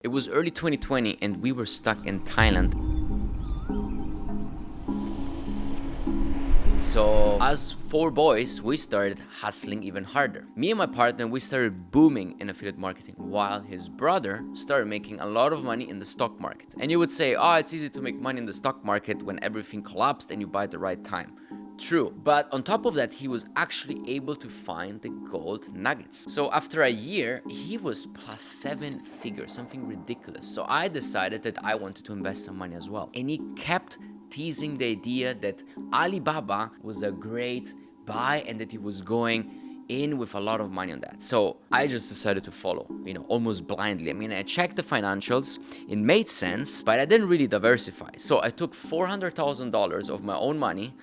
It was early 2020 and we were stuck in Thailand. So as 4 boys, we started hustling even harder. Me and my partner, we started booming in affiliate marketing, while his brother started making a lot of money in the stock market. And you would say, oh, it's easy to make money in the stock market when everything collapsed and you buy at the right time. True, but on top of that, he was actually able to find the gold nuggets. So after a year, he was plus 7 figures, something ridiculous. So I decided that I wanted to invest some money as well. And he kept teasing the idea that Alibaba was a great buy and that he was going in with a lot of money on that. So I just decided to follow, almost blindly. I mean, I checked the financials, it made sense, but I didn't really diversify. So I took $400,000 of my own money,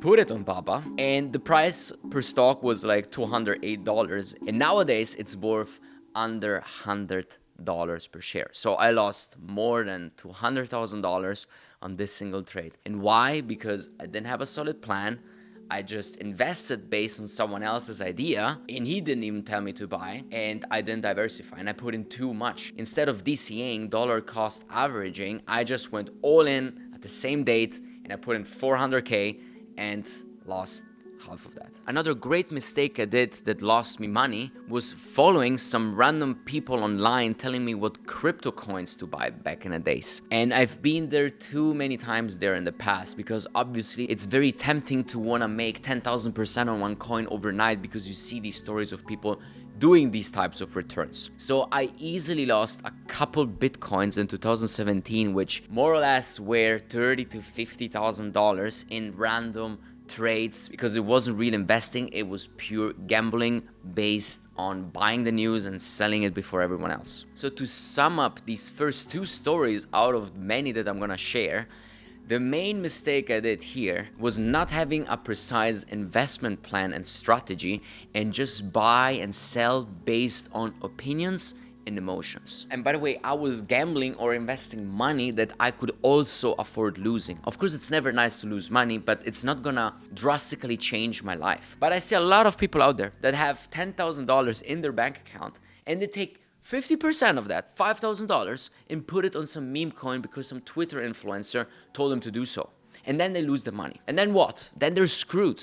put it on Baba, and the price per stock was like $208. And nowadays it's worth under $100 per share. So I lost more than $200,000 on this single trade. And why? Because I didn't have a solid plan. I just invested based on someone else's idea, and he didn't even tell me to buy, and I didn't diversify, and I put in too much. Instead of DCAing, dollar cost averaging, I just went all in at the same date, and I put in 400K and lost half of that. Another great mistake I did that lost me money was following some random people online telling me what crypto coins to buy back in the days. And I've been there too many times there in the past, because obviously it's very tempting to want to make 10,000% on one coin overnight, because you see these stories of people doing these types of returns. So I easily lost a couple bitcoins in 2017, which more or less were $30,000 to $50,000 in random trades, because it wasn't real investing, it was pure gambling based on buying the news and selling it before everyone else. So to sum up these first two stories out of many that I'm gonna share, the main mistake I did here was not having a precise investment plan and strategy, and just buy and sell based on opinions and emotions. And by the way, I was gambling or investing money that I could also afford losing. Of course, it's never nice to lose money, but it's not gonna drastically change my life. But I see a lot of people out there that have $10,000 in their bank account, and they take 50% of that, $5,000, and put it on some meme coin because some Twitter influencer told them to do so. And then they lose the money. And then what? Then they're screwed.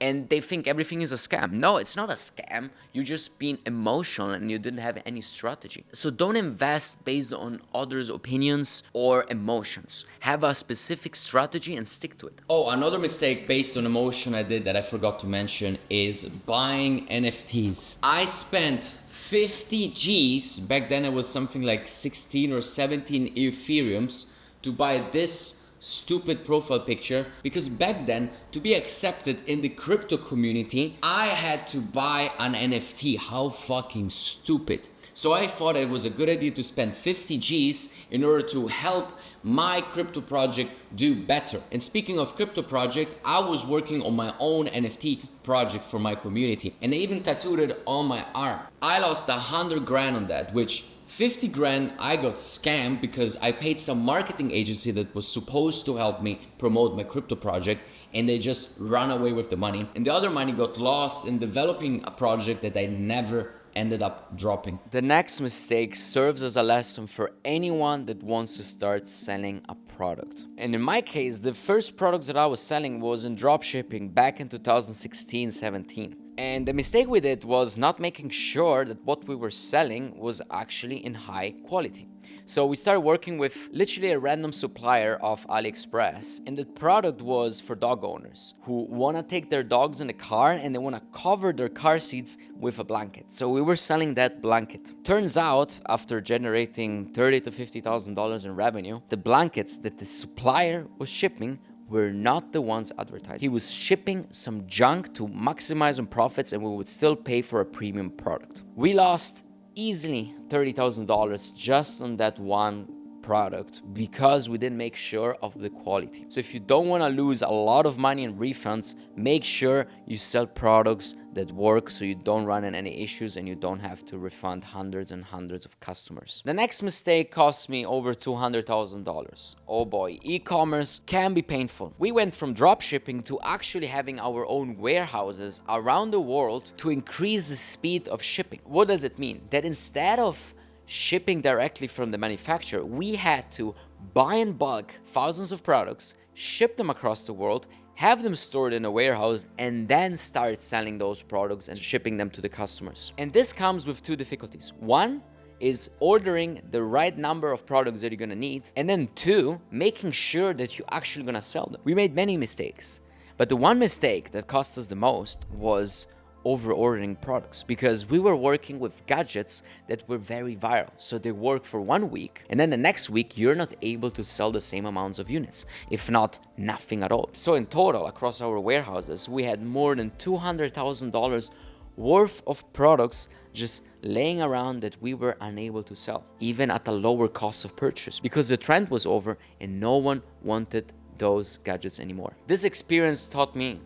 And they think everything is a scam. No, it's not a scam. You're just being emotional and you didn't have any strategy. So don't invest based on others' opinions or emotions. Have a specific strategy and stick to it. Oh, another mistake based on emotion I did that I forgot to mention is buying NFTs. I spent 50 G's, back then it was something like 16 or 17 Ethereums, to buy this stupid profile picture, because back then, to be accepted in the crypto community, I had to buy an NFT. How fucking stupid. So I thought it was a good idea to spend 50 G's in order to help my crypto project do better. And speaking of crypto project, I was working on my own NFT project for my community, and I even tattooed it on my arm. I lost 100 grand on that, which 50 grand I got scammed because I paid some marketing agency that was supposed to help me promote my crypto project, and they just ran away with the money. And the other money got lost in developing a project that I never ended up dropping. The next mistake serves as a lesson for anyone that wants to start selling a product. And in my case, the first products that I was selling was in dropshipping back in 2016-17. And the mistake we did was not making sure that what we were selling was actually in high quality. So we started working with literally a random supplier off AliExpress, and the product was for dog owners who want to take their dogs in the car and they want to cover their car seats with a blanket. So we were selling that blanket. Turns out, after generating $30,000 to $50,000 in revenue, the blankets that the supplier was shipping were not the ones advertised. He was shipping some junk to maximize on profits, and we would still pay for a premium product. We lost easily $30,000 just on that one product because we didn't make sure of the quality. So if you don't want to lose a lot of money in refunds, make sure you sell products that work so you don't run into any issues and you don't have to refund hundreds and hundreds of customers. The next mistake cost me over $200,000. Oh boy, e-commerce can be painful. We went from dropshipping to actually having our own warehouses around the world to increase the speed of shipping. What does it mean? That instead of shipping directly from the manufacturer, we had to buy in bulk thousands of products, ship them across the world, have them stored in a warehouse, and then start selling those products and shipping them to the customers. And this comes with two difficulties. One is ordering the right number of products that you're gonna need, and then two, making sure that you're actually gonna sell them. We made many mistakes, but the one mistake that cost us the most was over-ordering products, because we were working with gadgets that were very viral. So they work for 1 week, and then the next week you're not able to sell the same amounts of units, if not nothing at all. So in total, across our warehouses, we had more than $200,000 worth of products just laying around that we were unable to sell, even at a lower cost of purchase, because the trend was over and no one wanted those gadgets anymore. This experience taught me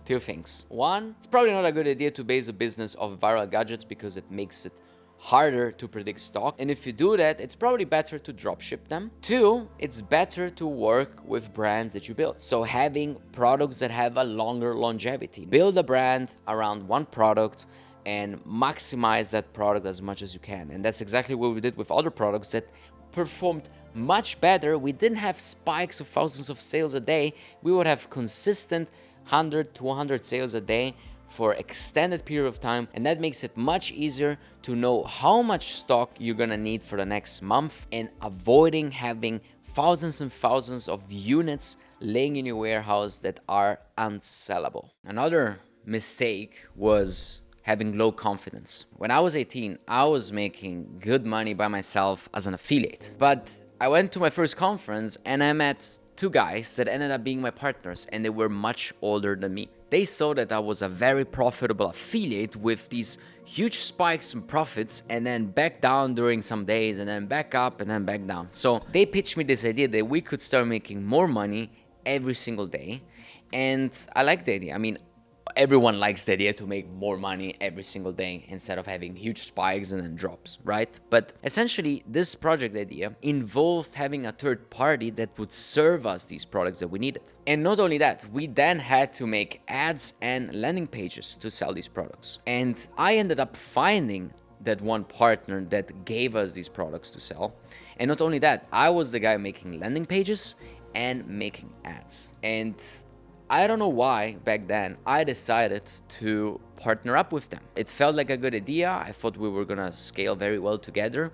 two things. One, it's probably not a good idea to base a business off viral gadgets because it makes it harder to predict stock. And if you do that, it's probably better to drop ship them. Two, it's better to work with brands that you build. So having products that have a longer longevity. Build a brand around one product and maximize that product as much as you can. And that's exactly what we did with other products that performed much better. We didn't have spikes of thousands of sales a day. We would have consistent 100 to 100 sales a day for extended period of time, and that makes it much easier to know how much stock you're gonna need for the next month, and avoiding having thousands and thousands of units laying in your warehouse that are unsellable. Another mistake was having low confidence. When I was 18, I was making good money by myself as an affiliate, but I went to my first conference and I met two guys that ended up being my partners, and they were much older than me. They saw that I was a very profitable affiliate with these huge spikes in profits, and then back down during some days, and then back up and then back down. So they pitched me this idea that we could start making more money every single day. And I like the idea. I mean, everyone likes the idea to make more money every single day instead of having huge spikes and then drops, right? But essentially, this project idea involved having a third party that would serve us these products that we needed. And not only that, we then had to make ads and landing pages to sell these products. And I ended up finding that one partner that gave us these products to sell. And not only that, I was the guy making landing pages and making ads. And I don't know why back then I decided to partner up with them. It felt like a good idea. I thought we were gonna scale very well together.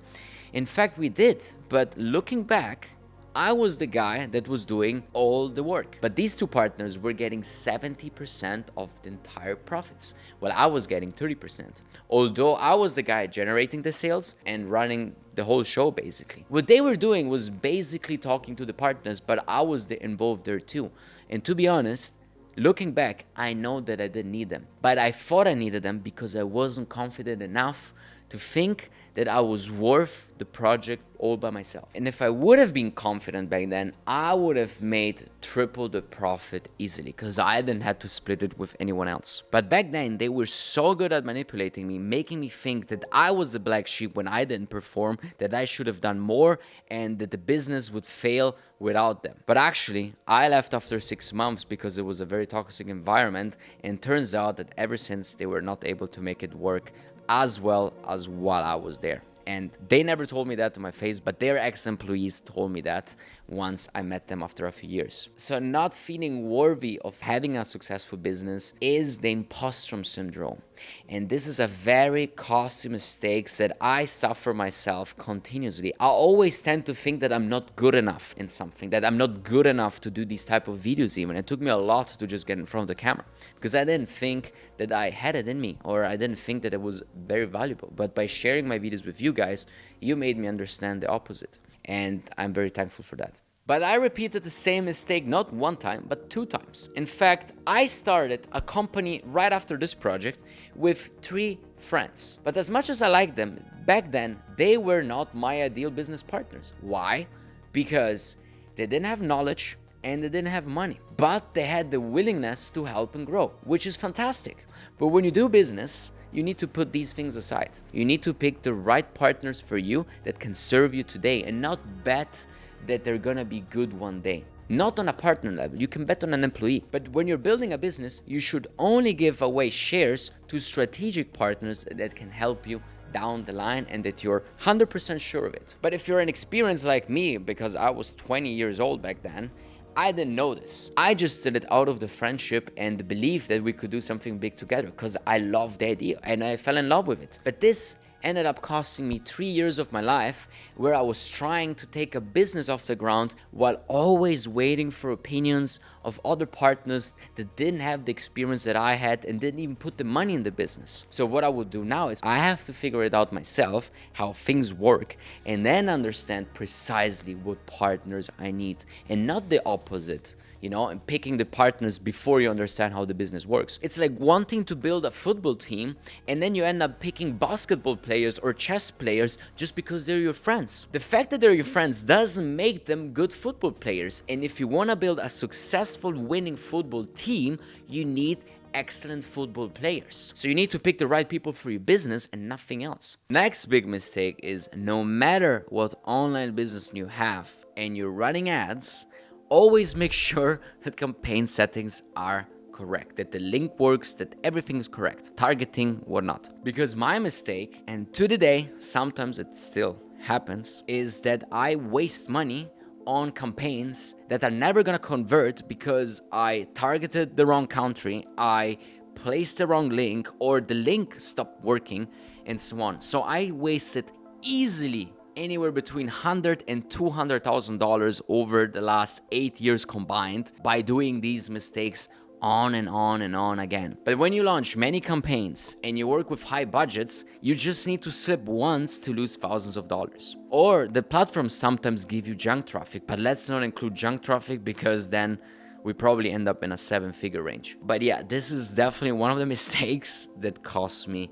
In fact, we did. But looking back, I was the guy that was doing all the work. But these two partners were getting 70% of the entire profits, while I was getting 30%. Although I was the guy generating the sales and running the whole show, basically. What they were doing was basically talking to the partners, but I was involved there too. And to be honest, looking back, I know that I didn't need them. But I thought I needed them because I wasn't confident enough to think that I was worth the project all by myself. And if I would have been confident back then, I would have made triple the profit easily because I didn't have to split it with anyone else. But back then, they were so good at manipulating me, making me think that I was the black sheep when I didn't perform, that I should have done more, and that the business would fail without them. But actually, I left after 6 months because it was a very toxic environment, and turns out that ever since, they were not able to make it work as well as while I was there. And they never told me that to my face, but their ex-employees told me that once I met them after a few years. So not feeling worthy of having a successful business is the imposter syndrome. And this is a very costly mistake that I suffer myself continuously. I always tend to think that I'm not good enough in something, that I'm not good enough to do these type of videos even. It took me a lot to just get in front of the camera because I didn't think that I had it in me, or I didn't think that it was very valuable. But by sharing my videos with you guys, you made me understand the opposite. And I'm very thankful for that. But I repeated the same mistake not one time, but 2 times. In fact, I started a company right after this project with 3 friends. But as much as I liked them, back then, they were not my ideal business partners. Why? Because they didn't have knowledge and they didn't have money. But they had the willingness to help and grow, which is fantastic. But when you do business, you need to put these things aside. You need to pick the right partners for you that can serve you today and not bet that they're gonna be good one day. Not on a partner level, you can bet on an employee. But when you're building a business, you should only give away shares to strategic partners that can help you down the line and that you're 100% sure of it. But if you're inexperienced like me, because I was 20 years old back then, I didn't know this. I just did it out of the friendship and the belief that we could do something big together because I loved the idea and I fell in love with it. But this ended up costing me 3 years of my life where I was trying to take a business off the ground while always waiting for opinions of other partners that didn't have the experience that I had and didn't even put the money in the business. So what I would do now is I have to figure it out myself, how things work, and then understand precisely what partners I need and not the opposite. And picking the partners before you understand how the business works. It's like wanting to build a football team and then you end up picking basketball players or chess players just because they're your friends. The fact that they're your friends doesn't make them good football players. And if you want to build a successful winning football team, you need excellent football players. So you need to pick the right people for your business and nothing else. Next big mistake is no matter what online business you have and you're running ads, always make sure that campaign settings are correct, that the link works, that everything is correct, targeting, whatnot. Because my mistake, and to the day, sometimes it still happens, is that I waste money on campaigns that are never gonna convert because I targeted the wrong country, I placed the wrong link, or the link stopped working, and so on. So I wasted easily anywhere between $100,000 and $200,000 over the last 8 years combined by doing these mistakes on and on and on again. But when you launch many campaigns and you work with high budgets, you just need to slip once to lose thousands of dollars. Or the platforms sometimes give you junk traffic, but let's not include junk traffic because then we probably end up in a 7-figure range. But yeah, this is definitely one of the mistakes that cost me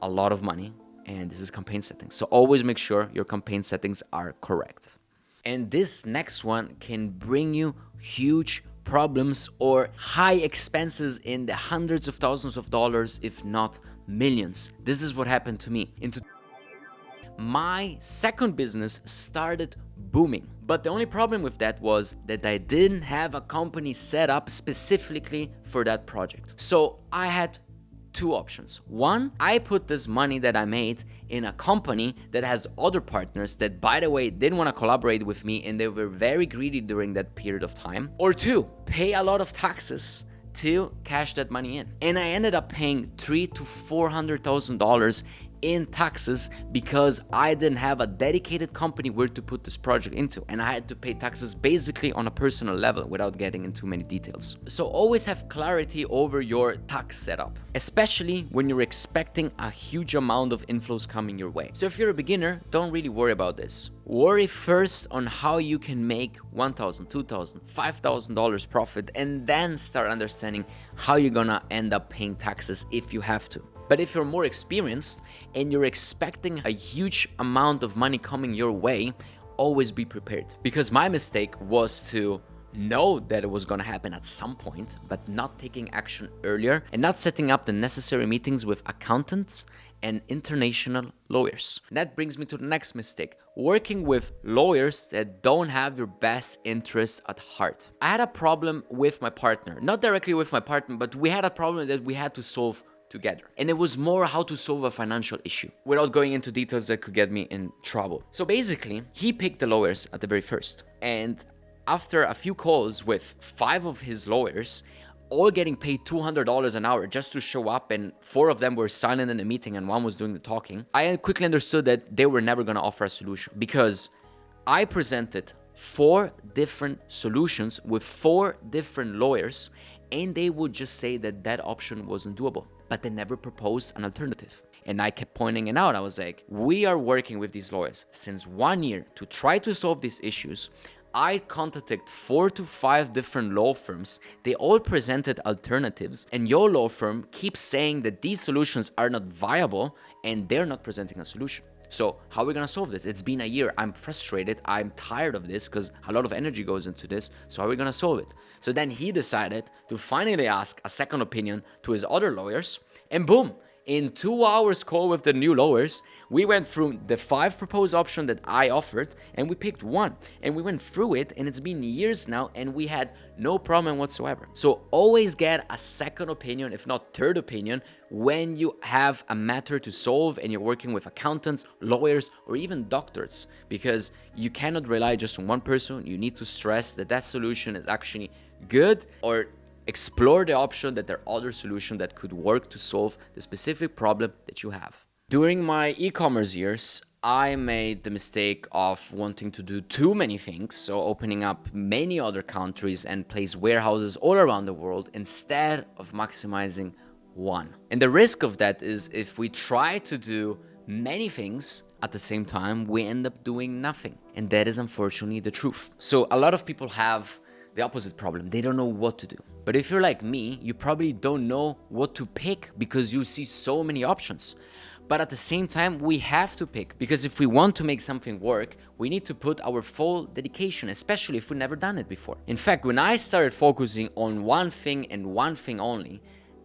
a lot of money. And this is campaign settings. So always make sure your campaign settings are correct. And this next one can bring you huge problems or high expenses in the hundreds of thousands of dollars, if not millions. This is what happened to me. My second business started booming. But the only problem with that was that I didn't have a company set up specifically for that project. So I had two options. One, I put this money that I made in a company that has other partners that, by the way, didn't want to collaborate with me and they were very greedy during that period of time. Or two, pay a lot of taxes to cash that money in. And I ended up paying $300,000 to $400,000 in taxes because I didn't have a dedicated company where to put this project into, and I had to pay taxes basically on a personal level without getting into many details. So always have clarity over your tax setup, especially when you're expecting a huge amount of inflows coming your way. So if you're a beginner, don't really worry about this. Worry first on how you can make $1,000, $2,000, $5,000 profit, and then start understanding how you're gonna end up paying taxes if you have to. But if you're more experienced and you're expecting a huge amount of money coming your way, always be prepared. Because my mistake was to know that it was going to happen at some point, but not taking action earlier and not setting up the necessary meetings with accountants and international lawyers. That brings me to the next mistake, working with lawyers that don't have your best interests at heart. I had a problem with my partner, not directly with my partner, but we had a problem that we had to solve together. And it was more how to solve a financial issue without going into details that could get me in trouble. So basically, he picked the lawyers at the very first. And after a few calls with 5 of his lawyers, all getting paid $200 an hour just to show up, and 4 of them were silent in the meeting and 1 was doing the talking, I quickly understood that they were never going to offer a solution because I presented 4 different solutions with 4 different lawyers, and they would just say that that option wasn't doable. But they never proposed an alternative. And I kept pointing it out. I was like, we are working with these lawyers since 1 year to try to solve these issues. I contacted 4 to 5 different law firms. They all presented alternatives. And your law firm keeps saying that these solutions are not viable and they're not presenting a solution. So how are we going to solve this? It's been a year. I'm frustrated. I'm tired of this because a lot of energy goes into this. So how are we going to solve it? So then he decided to finally ask a second opinion to his other lawyers. And boom, in 2 hours call with the new lawyers, we went through the 5 proposed options that I offered, and we picked one. And we went through it, and it's been years now, and we had no problem whatsoever. So always get a second opinion, if not third opinion, when you have a matter to solve and you're working with accountants, lawyers, or even doctors, because you cannot rely just on one person. You need to stress that that solution is actually good, or explore the option that there are other solutions that could work to solve the specific problem that you have. During my e-commerce years, I made the mistake of wanting to do too many things, so opening up many other countries and place warehouses all around the world instead of maximizing one. And the risk of that is if we try to do many things at the same time, we end up doing nothing. And that is unfortunately the truth. So a lot of people have the opposite problem. They don't know what to do. But if you're like me, you probably don't know what to pick because you see so many options. But at the same time, we have to pick, because if we want to make something work, we need to put our full dedication, especially if we've never done it before. In fact, when I started focusing on one thing and one thing only,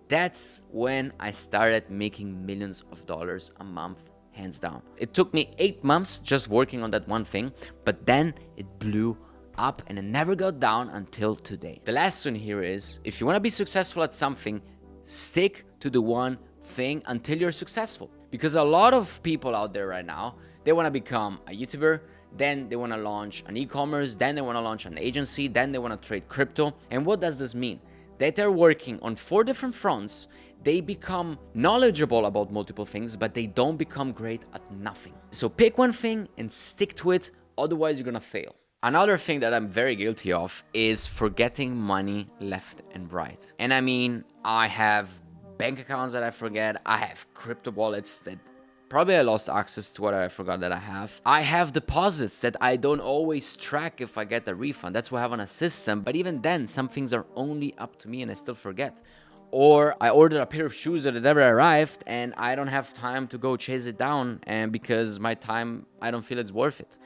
that's when I started making millions of dollars a month, hands down. It took me 8 months just working on that one thing, but then it blew up and it never got down until today. The lesson here is, if you want to be successful at something, stick to the one thing until you're successful. Because a lot of people out there right now, they want to become a YouTuber, then they want to launch an e-commerce, then they want to launch an agency, then they want to trade crypto. And what does this mean? That they're working on 4 different fronts. They become knowledgeable about multiple things, but they don't become great at nothing. So pick one thing and stick to it, otherwise you're gonna fail. Another thing that I'm very guilty of is forgetting money left and right. And I mean, I have bank accounts that I forget. I have crypto wallets that probably I lost access to, what I forgot that I have. I have deposits that I don't always track if I get a refund. That's why I have on a system. But even then, some things are only up to me and I still forget. Or I ordered a pair of shoes that never arrived and I don't have time to go chase it down, and because my time, I don't feel it's worth it.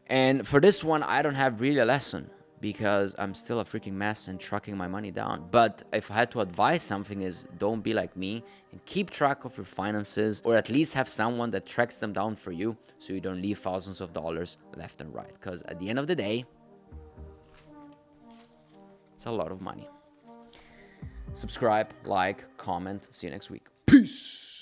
And for this one, I don't have really a lesson because I'm still a freaking mess and tracking my money down. But if I had to advise something, is don't be like me and keep track of your finances, or at least have someone that tracks them down for you so you don't leave thousands of dollars left and right. Because at the end of the day, it's a lot of money. Subscribe, like, comment. See you next week. Peace.